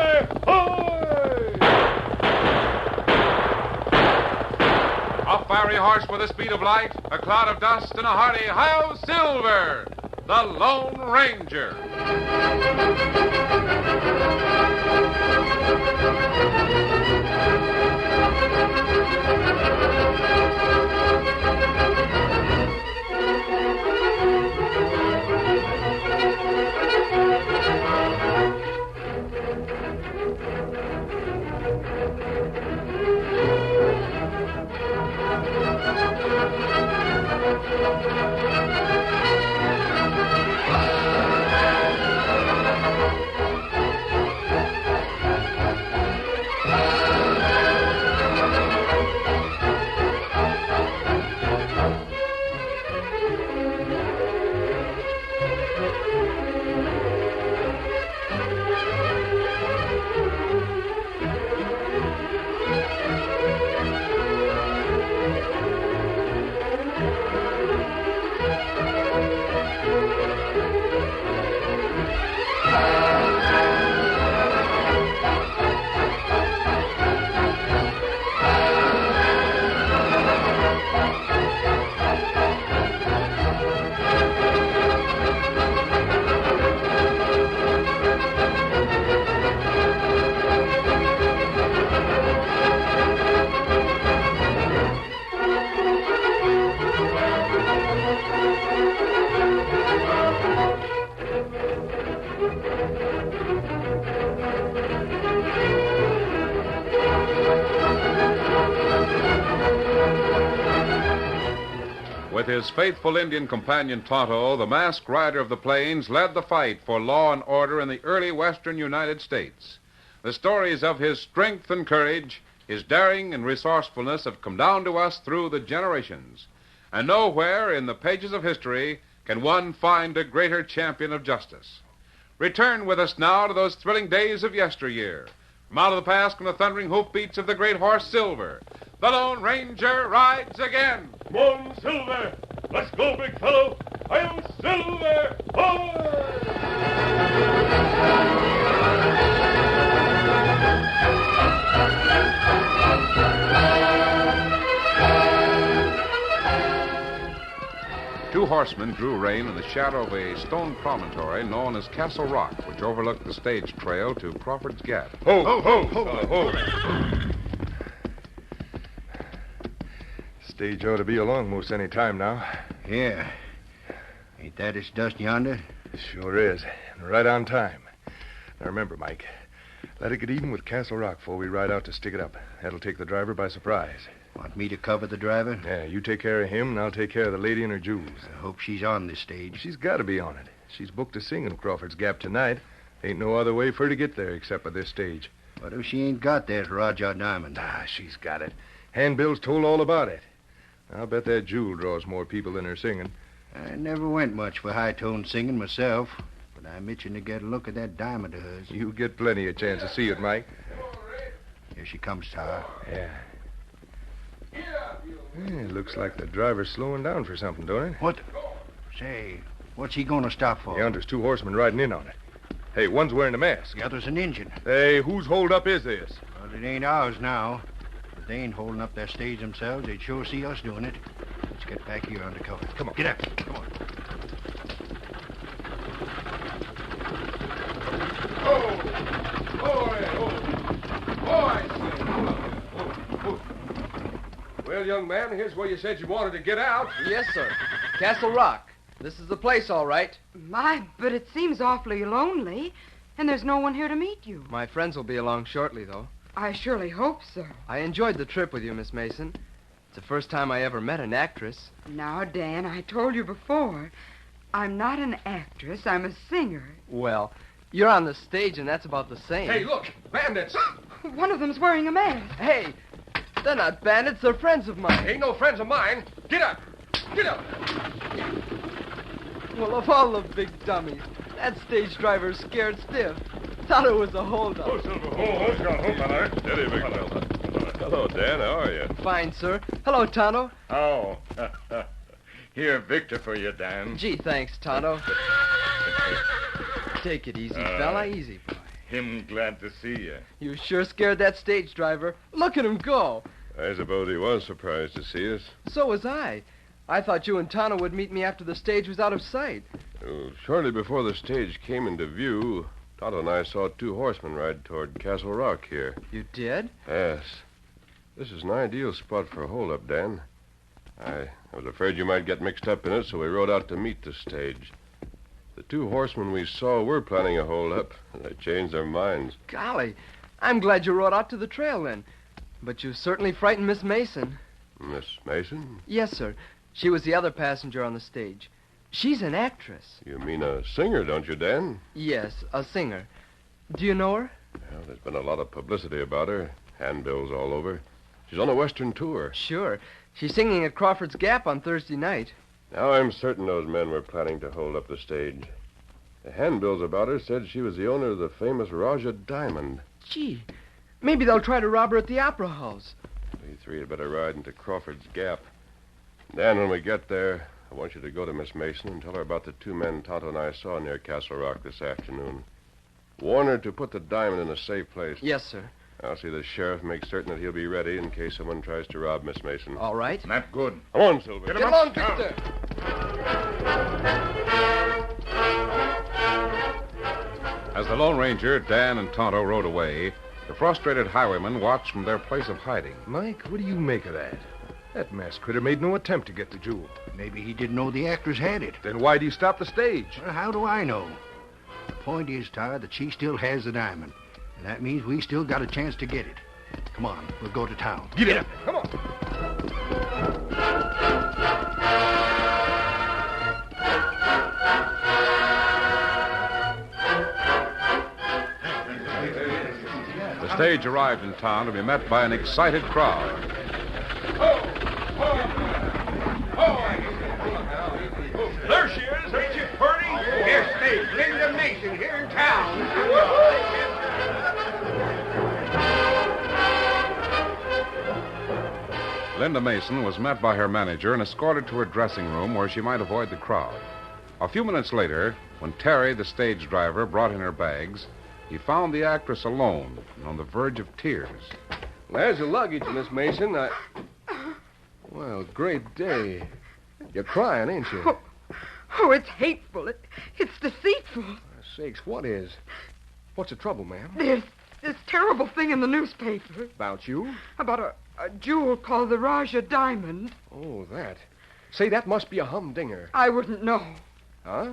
Silver! Hoy! A fiery horse with the speed of light, a cloud of dust, and a hearty Hi-Yo Silver, the Lone Ranger. With his faithful Indian companion Tonto, the masked rider of the plains led the fight for law and order in the early western United States. The stories of his strength and courage, his daring and resourcefulness have come down to us through the generations. And nowhere in the pages of history can one find a greater champion of justice. Return with us now to those thrilling days of yesteryear. From out of the past come the thundering hoofbeats of the great horse Silver. The Lone Ranger rides again. Come on, Silver! Let's go, big fellow! Hi-Yo Silver! Hoy! Two horsemen drew rein in the shadow of a stone promontory known as Castle Rock, which overlooked the stage trail to Crawford's Gap. Ho, ho, ho, ho, ho. Stage ought to be along most any time now. Yeah. Ain't that its dust yonder? Sure is. And right on time. Now remember, Mike, let it get even with Castle Rock before we ride out to stick it up. That'll take the driver by surprise. Want me to cover the driver? Yeah, you take care of him, and I'll take care of the lady and her jewels. I hope she's on this stage. She's got to be on it. She's booked to sing in Crawford's Gap tonight. Ain't no other way for her to get there except by this stage. What if she ain't got that Rajah diamond? Ah, she's got it. Handbill's told all about it. I'll bet that jewel draws more people than her singing. I never went much for high-toned singing myself, but I'm itching to get a look at that diamond of hers. You'll get plenty of chance to see it, Mike. Here she comes, Tar. Yeah. Looks like the driver's slowing down for something, don't it? What? Say, what's he going to stop for? Yonder's two horsemen riding in on it. Hey, one's wearing a mask. The other's an Injun. Hey, whose holdup is this? Well, it ain't ours now. If they ain't holding up their stage themselves, they'd sure see us doing it. Let's get back here under cover. Come on. Get up. Come on. Well, young man, here's where you said you wanted to get out. Yes, sir. Castle Rock. This is the place, all right. My, but it seems awfully lonely, and there's no one here to meet you. My friends will be along shortly, though. I surely hope so. I enjoyed the trip with you, Miss Mason. It's the first time I ever met an actress. Now, Dan, I told you before, I'm not an actress, I'm a singer. Well, you're on the stage, and that's about the same. Hey, look, bandits. One of them's wearing a mask. Hey, they're not bandits, they're friends of mine. Ain't no friends of mine. Get up. Get up. Well, of all the big dummies, that stage driver's scared stiff. Thought it was a holdup. Oh, Silver. Oh, fella. Steady, big fella. Hello, Dan. How are you? Fine, sir. Hello, Tonto. Oh. Here, Victor for you, Dan. Gee, thanks, Tonto. Take it easy, fella. Easy, boy. Him glad to see you. You sure scared that stage driver. Look at him go. I suppose he was surprised to see us. So was I. I thought you and Tonto would meet me after the stage was out of sight. Shortly before the stage came into view, Tonto and I saw 2 horsemen ride toward Castle Rock here. You did? Yes. This is an ideal spot for a holdup, Dan. I was afraid you might get mixed up in it, so we rode out to meet the stage. The 2 horsemen we saw were planning a holdup, and they changed their minds. Golly, I'm glad you rode out to the trail then. But you certainly frightened Miss Mason. Miss Mason? Yes, sir. She was the other passenger on the stage. She's an actress. You mean a singer, don't you, Dan? Yes, a singer. Do you know her? Well, there's been a lot of publicity about her. Handbills all over. She's on a Western tour. Sure. She's singing at Crawford's Gap on Thursday night. Now I'm certain those men were planning to hold up the stage. The handbills about her said she was the owner of the famous Rajah diamond. Gee, maybe they'll try to rob her at the Opera House. We 3 had better ride into Crawford's Gap. Dan, when we get there, I want you to go to Miss Mason and tell her about the 2 men Tonto and I saw near Castle Rock this afternoon. Warn her to put the diamond in a safe place. Yes, sir. I'll see the sheriff make certain that he'll be ready in case someone tries to rob Miss Mason. All right. Not good. Come on, Silver. Get along, Victor. As the Lone Ranger, Dan, and Tonto rode away, the frustrated highwaymen watched from their place of hiding. Mike, what do you make of that? That masked critter made no attempt to get the jewel. Maybe he didn't know the actors had it. Then why'd he stop the stage? Well, how do I know? The point is, Todd, that she still has the diamond. And that means we still got a chance to get it. Come on, we'll go to town. Get up. Come on. The stage arrived in town to be met by an excited crowd. There she is, ain't you, Purdy? Yes, Steve. Linda Mason here in town. Linda Mason was met by her manager and escorted to her dressing room where she might avoid the crowd. A few minutes later, when Terry, the stage driver, brought in her bags, he found the actress alone and on the verge of tears. There's your luggage, Miss Mason. Well, great day. You're crying, ain't you? Oh, it's hateful. It's deceitful. For sakes, what is? What's the trouble, ma'am? There's this terrible thing in the newspaper About you? about a jewel called the Rajah diamond. Oh, that. Say, that must be a humdinger. I wouldn't know. Huh?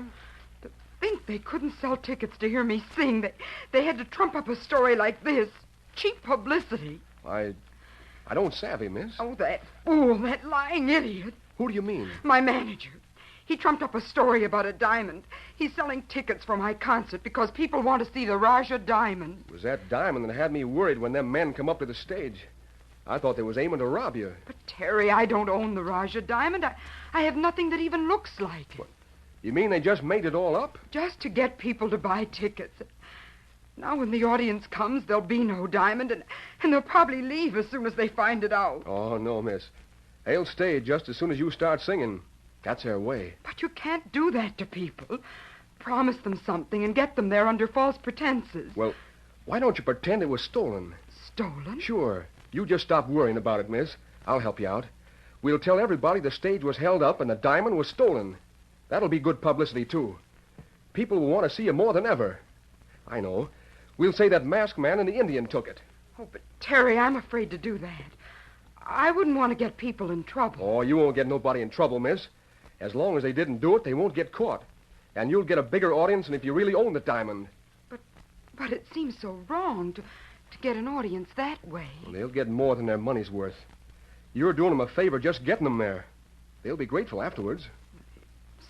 To think they couldn't sell tickets to hear me sing. They had to trump up a story like this. Cheap publicity. I don't savvy, miss. Oh, that fool, that lying idiot. Who do you mean? My manager. He trumped up a story about a diamond. He's selling tickets for my concert because people want to see the Rajah diamond. It was that diamond that had me worried when them men come up to the stage. I thought they was aiming to rob you. But, Terry, I don't own the Rajah diamond. I have nothing that even looks like it. What? You mean they just made it all up? Just to get people to buy tickets. Now when the audience comes, there'll be no diamond, and they'll probably leave as soon as they find it out. Oh, no, miss. They'll stay just as soon as you start singing. That's their way. But you can't do that to people. Promise them something and get them there under false pretenses. Well, why don't you pretend it was stolen? Stolen? Sure. You just stop worrying about it, miss. I'll help you out. We'll tell everybody the stage was held up and the diamond was stolen. That'll be good publicity, too. People will want to see you more than ever. I know. We'll say that masked man and the Indian took it. Oh, but, Terry, I'm afraid to do that. I wouldn't want to get people in trouble. Oh, you won't get nobody in trouble, miss. As long as they didn't do it, they won't get caught. And you'll get a bigger audience than if you really owned the diamond. But it seems so wrong to get an audience that way. Well, they'll get more than their money's worth. You're doing them a favor just getting them there. They'll be grateful afterwards.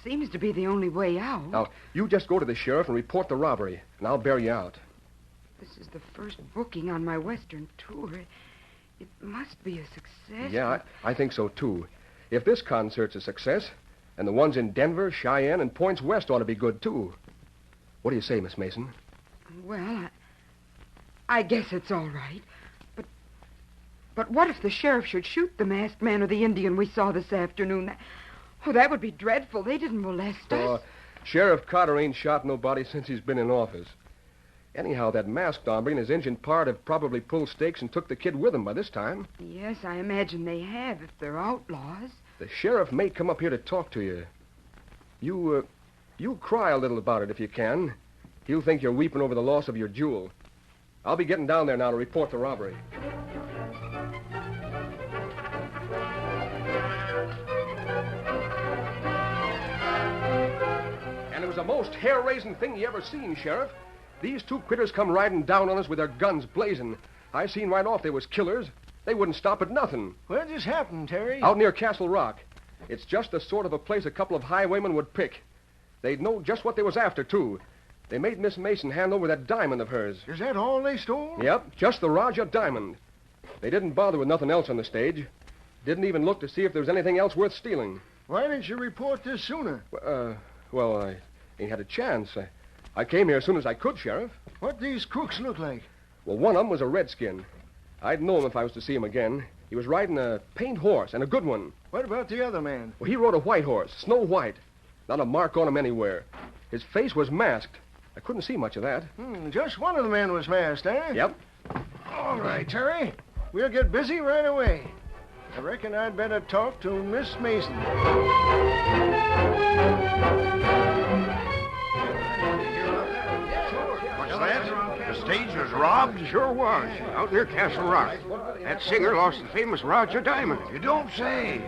Seems to be the only way out. Now, you just go to the sheriff and report the robbery, and I'll bear you out. This is the first booking on my Western tour. It must be a success. Yeah, I think so, too. If this concert's a success, and the ones in Denver, Cheyenne, and Points West ought to be good, too. What do you say, Miss Mason? Well, I guess it's all right. But what if the sheriff should shoot the masked man or the Indian we saw this afternoon? That would be dreadful. They didn't molest us. Sheriff Carter ain't shot nobody since he's been in office. Anyhow, that masked hombre and his Injun pard have probably pulled stakes and took the kid with them by this time. Yes, I imagine they have if they're outlaws. The sheriff may come up here to talk to you. You cry a little about it if you can. He'll think you're weeping over the loss of your jewel. I'll be getting down there now to report the robbery. And it was the most hair-raising thing you ever seen, Sheriff. These two critters come riding down on us with their guns blazing. I seen right off they was killers. They wouldn't stop at nothing. Where just happened, Terry? Out near Castle Rock. It's just the sort of a place a couple of highwaymen would pick. They'd know just what they was after, too. They made Miss Mason hand over that diamond of hers. Is that all they stole? Yep, just the Rajah diamond. They didn't bother with nothing else on the stage. Didn't even look to see if there was anything else worth stealing. Why didn't you report this sooner? Well, I ain't had a chance. I came here as soon as I could, Sheriff. What these crooks look like? Well, one of them was a redskin. I'd know him if I was to see him again. He was riding a paint horse, and a good one. What about the other man? Well, he rode a white horse, snow white. Not a mark on him anywhere. His face was masked. I couldn't see much of that. Just one of the men was masked, eh? Yep. All right, Terry. We'll get busy right away. I reckon I'd better talk to Miss Mason. What's that? The stage was robbed? Sure was. Out near Castle Rock. That singer lost the famous Rajah diamond. You don't say.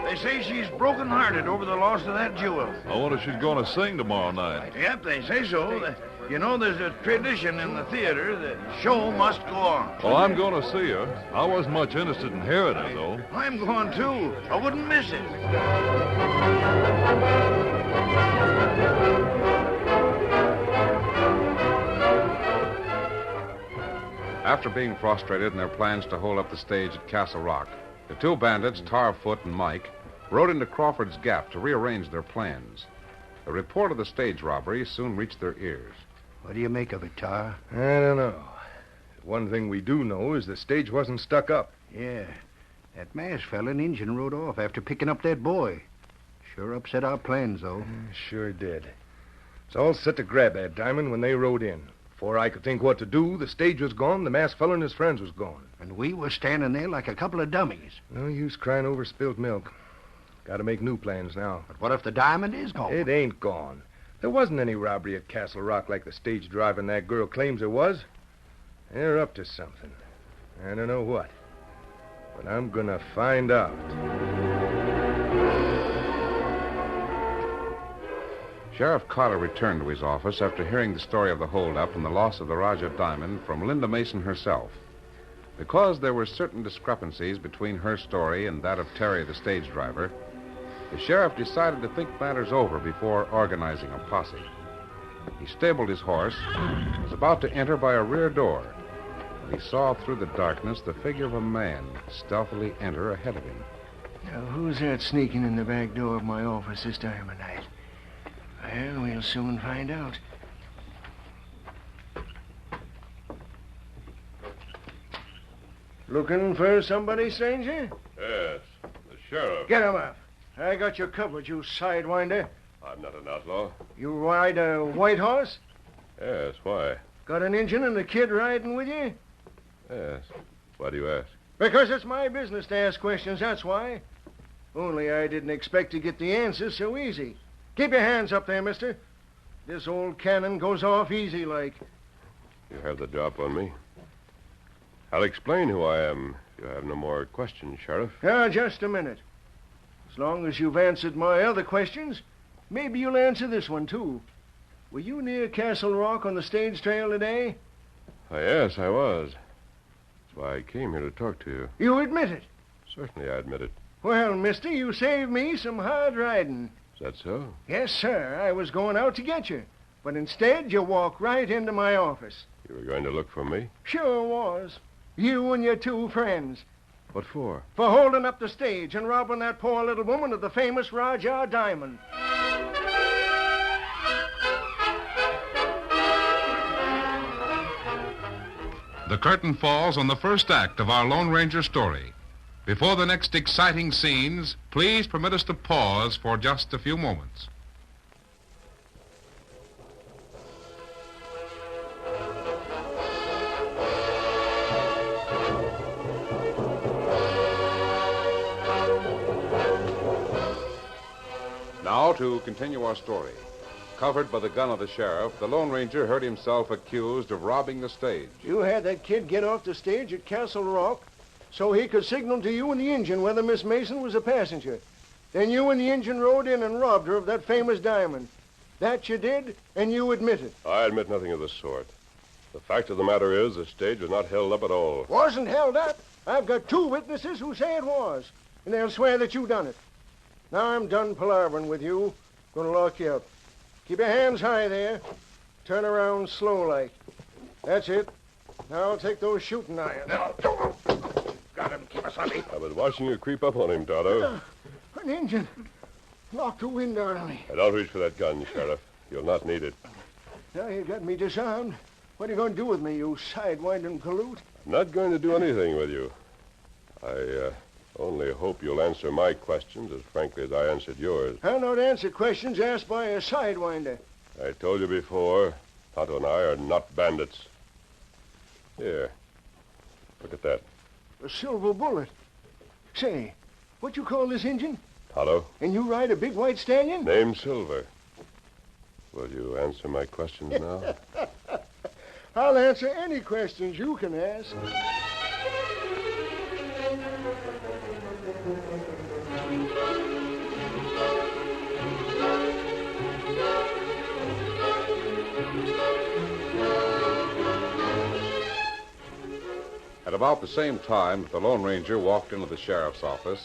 They say she's broken-hearted over the loss of that jewel. I wonder if she's going to sing tomorrow night. Yep, they say so. You know, there's a tradition in the theater. The show must go on. Well, I'm going to see her. I wasn't much interested in hearing her, though. I'm going, too. I wouldn't miss it. After being frustrated in their plans to hold up the stage at Castle Rock, the two bandits, Tarfoot and Mike, rode into Crawford's Gap to rearrange their plans. The report of the stage robbery soon reached their ears. What do you make of it, Tar? I don't know. One thing we do know is the stage wasn't stuck up. Yeah. That masked fella and Injun rode off after picking up that boy. Sure upset our plans, though. Sure did. It's all set to grab that diamond when they rode in. Before I could think what to do, the stage was gone, the masked fella and his friends was gone. And we were standing there like a couple of dummies. No use crying over spilled milk. Got to make new plans now. But what if the diamond is gone? It ain't gone. There wasn't any robbery at Castle Rock like the stage driver and that girl claims there was. They're up to something. I don't know what. But I'm gonna find out. Sheriff Carter returned to his office after hearing the story of the holdup and the loss of the Rajah diamond from Linda Mason herself. Because there were certain discrepancies between her story and that of Terry, the stage driver, the sheriff decided to think matters over before organizing a posse. He stabled his horse, was about to enter by a rear door, when he saw through the darkness the figure of a man stealthily enter ahead of him. Now, who's that sneaking in the back door of my office this time of night? Well, we'll soon find out. Looking for somebody, stranger? Yes, the sheriff. Get him up. I got you covered, you sidewinder. I'm not an outlaw. You ride a white horse? Yes, why? Got an Injun and a kid riding with you? Yes. Why do you ask? Because it's my business to ask questions, that's why. Only I didn't expect to get the answers so easy. Keep your hands up there, mister. This old cannon goes off easy like. You have the drop on me. I'll explain who I am if you have no more questions, Sheriff. Now, just a minute. As long as you've answered my other questions, maybe you'll answer this one, too. Were you near Castle Rock on the stage trail today? Yes, I was. That's why I came here to talk to you. You admit it? Certainly, I admit it. Well, mister, you saved me some hard riding. Is that so? Yes, sir. I was going out to get you. But instead, you walked right into my office. You were going to look for me? Sure was. You and your two friends. What for? For holding up the stage and robbing that poor little woman of the famous Rajah diamond. The curtain falls on the first act of our Lone Ranger story. Before the next exciting scenes, please permit us to pause for just a few moments. to continue our story. Covered by the gun of the sheriff, the Lone Ranger heard himself accused of robbing the stage. You had that kid get off the stage at Castle Rock so he could signal to you and the engine whether Miss Mason was a passenger. Then you and the engine rode in and robbed her of that famous diamond. That you did, and you admit it. I admit nothing of the sort. The fact of the matter is the stage was not held up at all. Wasn't held up? I've got 2 witnesses who say it was, and they'll swear that you done it. Now I'm done palavering with you. Gonna lock you up. Keep your hands high there. Turn around slow like. That's it. Now I'll take those shooting irons. Got him, Kimasabi. I was watching you creep up on him, Tonto. An engine. Locked the window on me. Don't reach for that gun, Sheriff. You'll not need it. Now you got me disarmed. What are you going to do with me, you sidewinding galoot? I'm not going to do anything with you. I only hope you'll answer my questions as frankly as I answered yours. I'll not answer questions asked by a sidewinder. I told you before, Tonto and I are not bandits. Here. Look at that. A silver bullet. Say, what you call this engine? Tonto, And you ride a big white stallion? name Silver. Will you answer my questions now? I'll answer any questions you can ask. At about the same time that the Lone Ranger walked into the sheriff's office,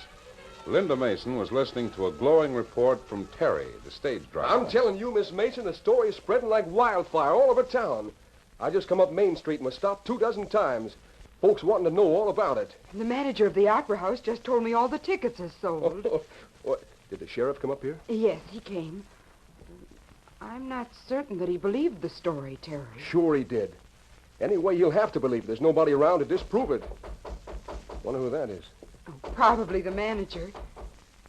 Linda Mason was listening to a glowing report from Terry, the stage driver. I'm telling you, Miss Mason, the story is spreading like wildfire all over town. I just come up Main Street and was stopped 2 dozen times. Folks wanting to know all about it. The manager of the Opera House just told me all the tickets are sold. What, did the sheriff come up here? Yes, he came. I'm not certain that he believed the story, Terry. Sure he did. Anyway, he'll have to believe it. There's nobody around to disprove it. Wonder who that is. Oh, probably the manager.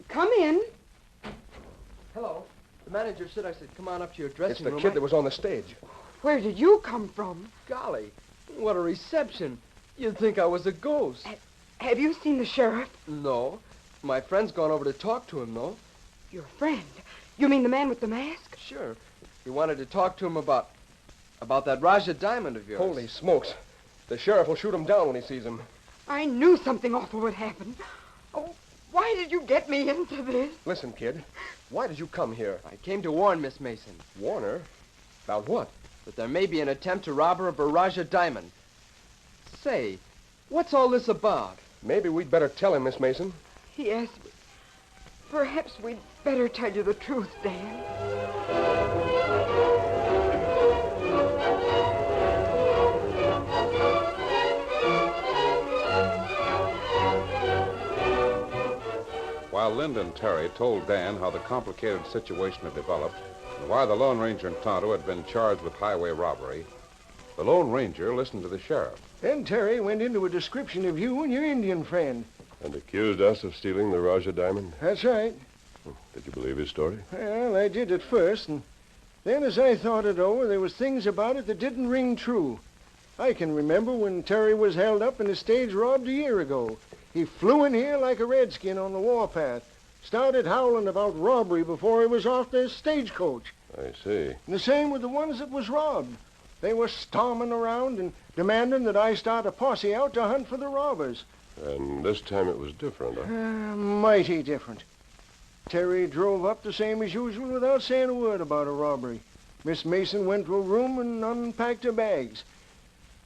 Come in. Hello. The manager said I said come on up to your It's dressing the room. kid that was on the stage. Where did you come from? Golly, what a reception. You'd think I was a ghost. Have you seen the sheriff? No. My friend's gone over to talk to him, though. Your friend? You mean the man with the mask? Sure. He wanted to talk to him about that Rajah diamond of yours. Holy smokes. The sheriff will shoot him down when he sees him. I knew something awful would happen. Oh, why did you get me into this? Listen, kid. Why did you come here? I came to warn Miss Mason Warn her? About what? that there may be an attempt to rob her of her Rajah diamond. Say, what's all this about? Maybe we'd better tell him, Miss Mason. Yes, but perhaps we'd better tell you the truth, Dan. While Linda and Terry told Dan how the complicated situation had developed and why the Lone Ranger and Tonto had been charged with highway robbery, the Lone Ranger listened to the sheriff. Then Terry went into a description of you and your Indian friend. And accused us of stealing the Rajah diamond? That's right. Did you believe his story? Well, I did at first, and then as I thought it over, there was things about it that didn't ring true. I can remember when Terry was held up and his stage robbed a year ago. He flew in here like a redskin on the warpath, started howling about robbery before he was off the stagecoach. I see. And the same with the ones that was robbed. They were storming around and demanding that I start a posse out to hunt for the robbers. And this time it was different, huh? Mighty different. Terry drove up the same as usual without saying a word about a robbery. Miss Mason went to a room and unpacked her bags.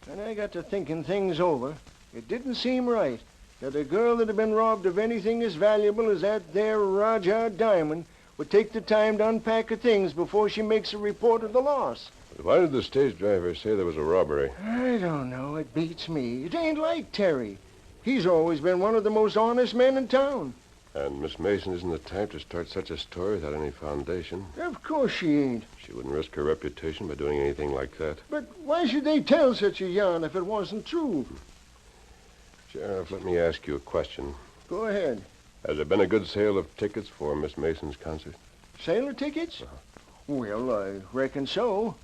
And I got to thinking things over. It didn't seem right that a girl that had been robbed of anything as valuable as that there Rajah diamond would take the time to unpack her things before she makes a report of the loss. But why did the stage driver say there was a robbery? I don't know. It beats me. It ain't like Terry. He's always been one of the most honest men in town. And Miss Mason isn't the type to start such a story without any foundation. Of course she ain't. She wouldn't risk her reputation by doing anything like that. But why should they tell such a yarn if it wasn't true? Sheriff, let me ask you a question. Go ahead. Has there been a good sale of tickets for Miss Mason's concert? Sailor tickets? Well, I reckon so.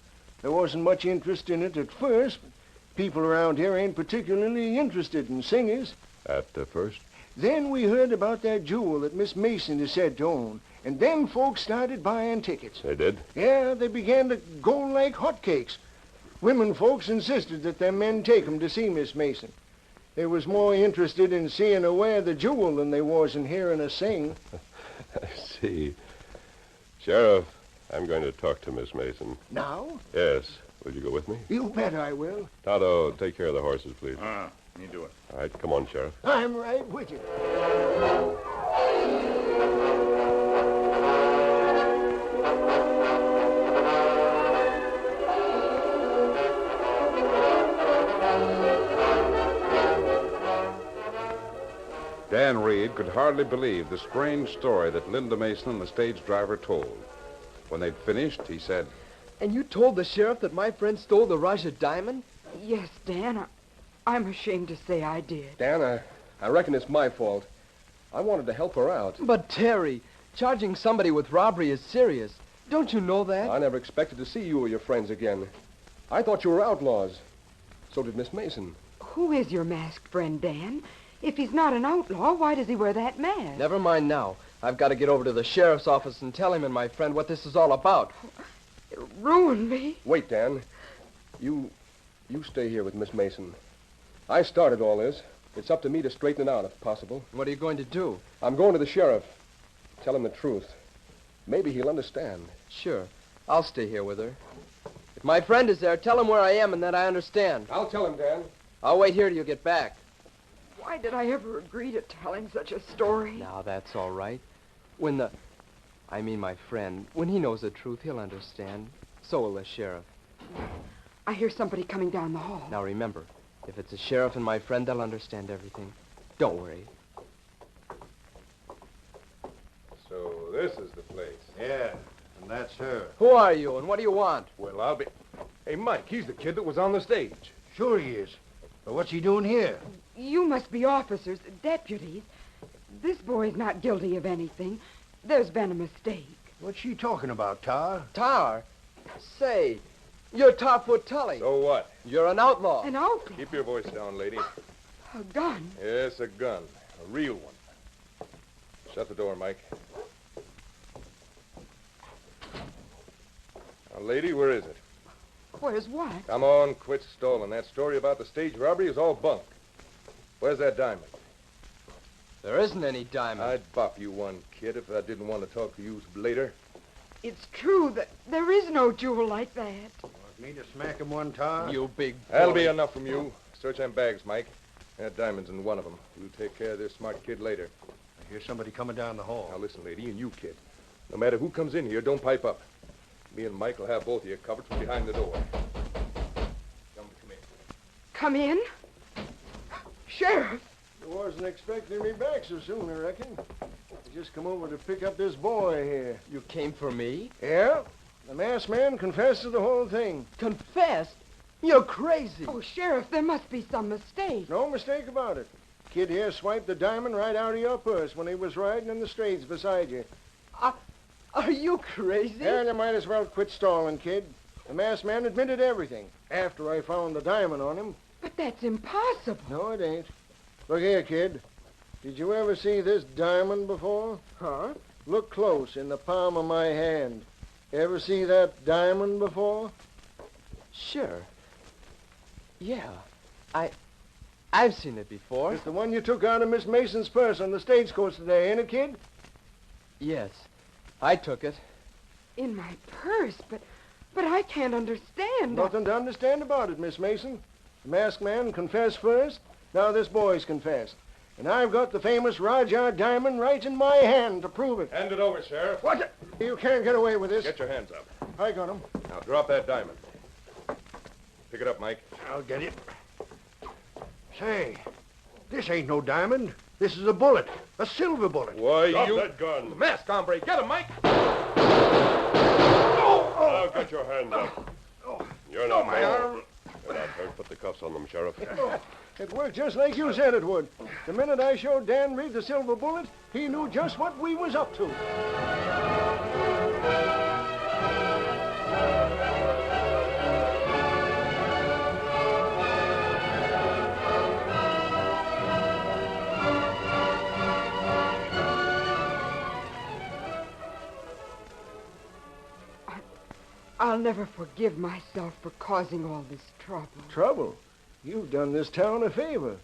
There wasn't much interest in it at first, but people around here ain't particularly interested in singers. At the first? Then we heard about that jewel that Miss Mason is said to own, And then folks started buying tickets. They did? Yeah, they began to go like hotcakes. Women folks insisted that their men take 'em to see Miss Mason. They was more interested in seeing her wear the jewel than they was in hearing her sing. I see. Sheriff, I'm going to talk to Miss Mason. Now? Yes. Will you go with me? You bet I will. Tonto, take care of the horses, please. You do it. All right, come on, Sheriff. I'm right with you. Dan Reed could hardly believe the strange story that Linda Mason and the stage driver told. When they'd finished, he said, And you told the sheriff that my friend stole the Rajah diamond? Yes, Dan, I'm ashamed to say I did. Dan, I reckon it's my fault. I wanted to help her out. But, Terry, charging somebody with robbery is serious. Don't you know that? I never expected to see you or your friends again. I thought you were outlaws. So did Miss Mason. Who is your masked friend, Dan? If he's not an outlaw, why does he wear that mask? Never mind now. I've got to get over to the sheriff's office and tell him and my friend what this is all about. It ruined me. Wait, Dan. You stay here with Miss Mason. I started all this. It's up to me to straighten it out if possible. What are you going to do? I'm going to the sheriff. Tell him the truth. Maybe he'll understand. Sure. I'll stay here with her. If my friend is there, tell him where I am and that I understand. I'll tell him, Dan. I'll wait here till you get back. Why did I ever agree to telling such a story? Now, that's all right. When my friend, when he knows the truth, he'll understand. So will the sheriff. I hear somebody coming down the hall. Now, remember, if it's the sheriff and my friend, they'll understand everything. Don't worry. So this is the place. Yeah, and that's her. Who are you and what do you want? Well, I'll be... Hey, Mike, he's the kid that was on the stage. Sure he is. But what's he doing here? You must be officers, deputies. This boy's not guilty of anything. There's been a mistake. What's she talking about, Tar? Tar? Say, you're Tarfoot Tully. So what? You're an outlaw. An outlaw? Keep your voice down, lady. A gun? Yes, a gun. A real one. Shut the door, Mike. Now, lady, where is it? Where's what? Come on, quit stalling. That story about the stage robbery is all bunk. Where's that diamond? There isn't any diamond. I'd bop you one, kid, if I didn't want to talk to you later. It's true that there is no jewel like that. Want me to smack him one, Tar? You big That'll bully. be enough from you. Search them bags, Mike. That diamond's in one of them. You take care of this smart kid later. I hear somebody coming down the hall. Now, listen, lady, and you, kid. No matter who comes in here, don't pipe up. Me and Mike will have both of you covered from behind the door. Come in. Come in? Sheriff! You wasn't expecting me back so soon, I reckon. I just come over to pick up this boy here. You came for me? Yeah? The masked man confessed to the whole thing. Confessed? You're crazy. Oh, Sheriff, there must be some mistake. No mistake about it. Kid here swiped the diamond right out of your purse when he was riding in the straits beside you. Are you crazy? Yeah, you might as well quit stalling, kid. The masked man admitted everything after I found the diamond on him. But that's impossible. No, it ain't. Look here, kid. Did you ever see this diamond before? Huh? Look close in the palm of my hand. Ever see that diamond before? Sure. Yeah. I've seen it before. It's the one you took out of Miss Mason's purse on the stagecoach today, ain't it, kid? Yes. I took it. In my purse, but I can't understand. Nothing to understand about it, Miss Mason. The masked man confessed first. Now this boy's confessed. And I've got the famous Rajah diamond right in my hand to prove it. Hand it over, Sheriff. What? You can't get away with this. Get your hands up. I got him. Now, drop that diamond. Pick it up, Mike. I'll get it. Say, this ain't no diamond. This is a bullet. A silver bullet. Why, Drop you... that gun. The mask, hombre. Get him, Mike. Now get your hands up. You're not my arm. You're not hurt. Put the cuffs on them, Sheriff. It worked just like you said it would. The minute I showed Dan Reed the silver bullet, he knew just what we was up to. I'll never forgive myself for causing all this trouble. Trouble? You've done this town a favor.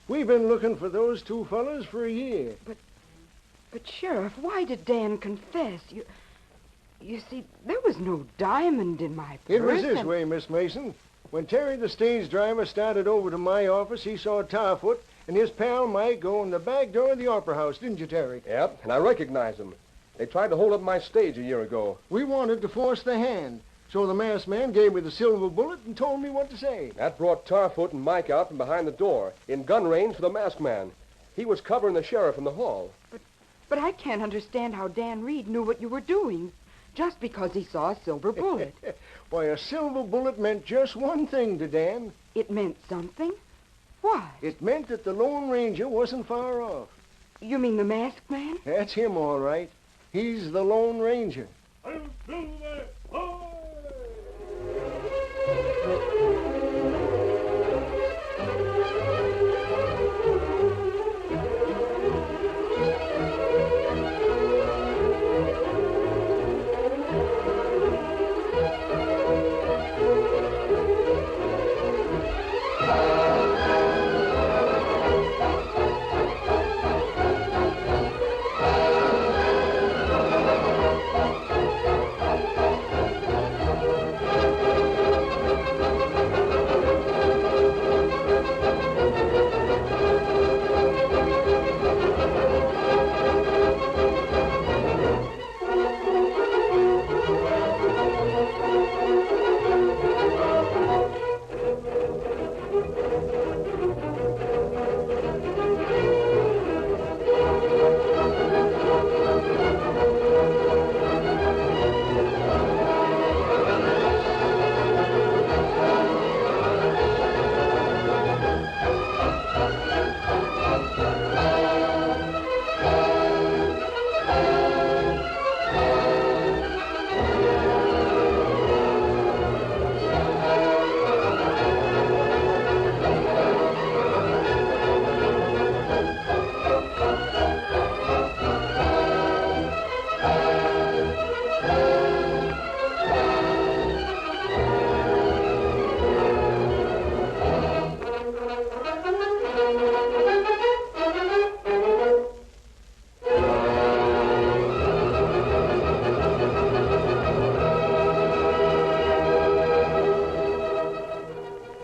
We've been looking for those two fellas for a year. But, Sheriff, why did Dan confess? You see, there was no diamond in my purse. It was this way, Miss Mason. When Terry, the stage driver, started over to my office, he saw Tarfoot and his pal Mike go in the back door of the Opera House, didn't you, Terry? Yep, and I recognize them. They tried to hold up my stage a year ago. We wanted to force the hand, so the masked man gave me the silver bullet and told me what to say. That brought Tarfoot and Mike out from behind the door, in gun range for the masked man. He was covering the sheriff in the hall. But I can't understand how Dan Reed knew what you were doing just because he saw a silver bullet. Why, a silver bullet meant just one thing to Dan. It meant something? What? It meant that the Lone Ranger wasn't far off. You mean the masked man? That's him, all right. He's the Lone Ranger.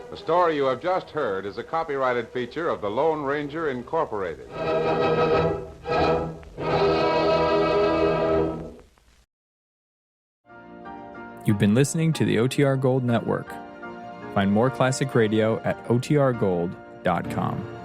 The story you have just heard is a copyrighted feature of the Lone Ranger Incorporated. You've been listening to the OTR Gold Network. Find more classic radio at otrgold.com.